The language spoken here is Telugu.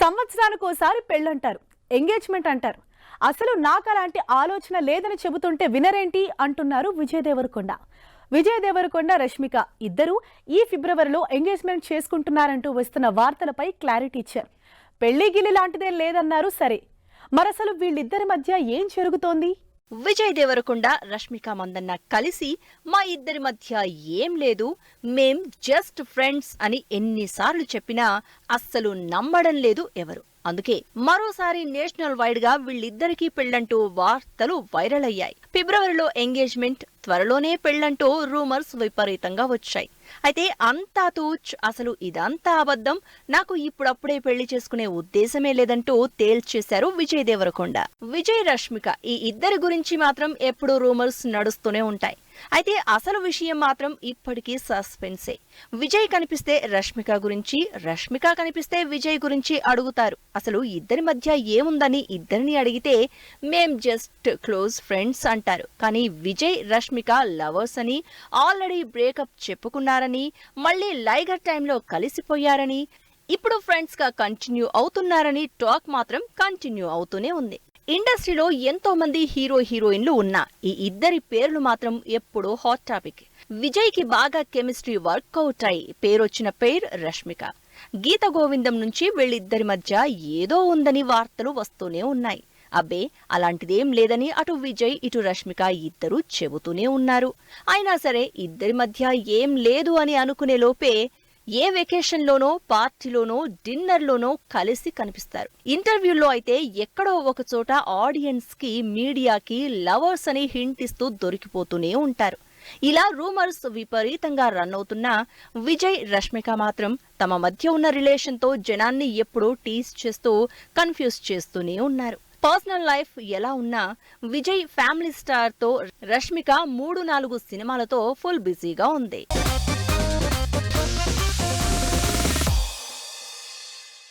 సంవత్సరానికోసారి పెళ్ళంటారు, ఎంగేజ్మెంట్ అంటారు. అసలు నాకు అలాంటి ఆలోచన లేదని చెబుతుంటే వినరేంటి అంటున్నారు విజయ్ దేవరకొండ. విజయ్ దేవరకొండ, రష్మిక ఇద్దరు ఈ ఫిబ్రవరిలో ఎంగేజ్మెంట్ చేసుకుంటున్నారంటూ వస్తున్న వార్తలపై క్లారిటీ ఇచ్చారు. పెళ్లి గిల్లి లాంటిదే లేదన్నారు. సరే, మరసలు వీళ్ళిద్దరి మధ్య ఏం జరుగుతోంది? విజయ్ దేవరకొండ, రష్మిక మందన్న కలిసి మా ఇద్దరి మధ్య ఏం లేదు, మేం జస్ట్ ఫ్రెండ్స్ అని ఎన్నిసార్లు చెప్పినా అస్సలు నమ్మడం లేదు ఎవరు. అందుకే మరోసారి నేషనల్ వైడ్ గా వీళ్ళిద్దరికీ పెళ్లంటూ వార్తలు వైరల్ అయ్యాయి. ఫిబ్రవరిలో ఎంగేజ్మెంట్, త్వరలోనే పెళ్లంటూ రూమర్స్ విపరీతంగా వచ్చాయి. అయితే అంతా తూచ్, అసలు ఇదంతా అబద్ధం, నాకు ఇప్పుడప్పుడే పెళ్లి చేసుకునే ఉద్దేశమే లేదంటూ తేల్చేశారు విజయ్ దేవరకొండ. విజయ్, రష్మిక ఈ ఇద్దరి గురించి మాత్రం ఎప్పుడూ రూమర్స్ నడుస్తూనే ఉంటాయి. అయితే అసలు విషయం మాత్రం ఇప్పటికీ సస్పెన్సే. విజయ్ కనిపిస్తే రష్మిక గురించి, రష్మిక కనిపిస్తే విజయ్ గురించి అడుగుతారు. అసలు ఇద్దరి మధ్య ఏముందని ఇద్దరిని అడిగితే మేం జస్ట్ క్లోజ్ ఫ్రెండ్స్ అంటారు. కానీ విజయ్, రష్మిక లవర్స్ అని, ఆల్రెడీ బ్రేకప్ చెప్పుకున్నారని, మళ్లీ లైగర్ టైంలో కలిసిపోయారని, ఇప్పుడు ఫ్రెండ్స్ గా కంటిన్యూ అవుతున్నారని టాక్ మాత్రం కంటిన్యూ అవుతూనే ఉంది. ఇండస్ట్రీలో ఎంతో మంది హీరో హీరోయిన్లు ఉన్నా ఈ ఇద్దరి పేర్లు మాత్రం ఎప్పుడూ హాట్ టాపిక్. విజయ్ కి బాగా కెమిస్ట్రీ వర్కౌట్ అయి పేరొచ్చిన పేరు రష్మిక. గీత గోవిందం నుంచి వీళ్ళిద్దరి మధ్య ఏదో ఉందని వార్తలు వస్తూనే ఉన్నాయి. అబ్బే, అలాంటిదేం లేదని అటు విజయ్, ఇటు రష్మిక ఇద్దరు చెబుతూనే ఉన్నారు. అయినా సరే ఇద్దరి మధ్య ఏం లేదు అని అనుకునే లోపే ఏ వెకేషన్ లోనో, పార్టీలోనో, డిన్నర్ లోనో కలిసి కనిపిస్తారు. ఇంటర్వ్యూల్లో అయితే ఎక్కడో ఒక చోట ఆడియన్స్ కి, మీడియాకి లవర్స్ అని హింట్ ఇస్తూ దొరికిపోతూనే ఉంటారు. ఇలా రూమర్స్ విపరీతంగా రన్ అవుతున్నా విజయ్, రష్మిక మాత్రం తమ మధ్య ఉన్న రిలేషన్ తో జనాన్ని ఎప్పుడూ టీస్ చేస్తూ, కన్ఫ్యూజ్ చేస్తూనే ఉన్నారు. పర్సనల్ లైఫ్ ఎలా ఉన్నా విజయ్ ఫ్యామిలీ స్టార్ తో, రష్మిక 3-4 సినిమాలతో ఫుల్ బిజీగా ఉంది.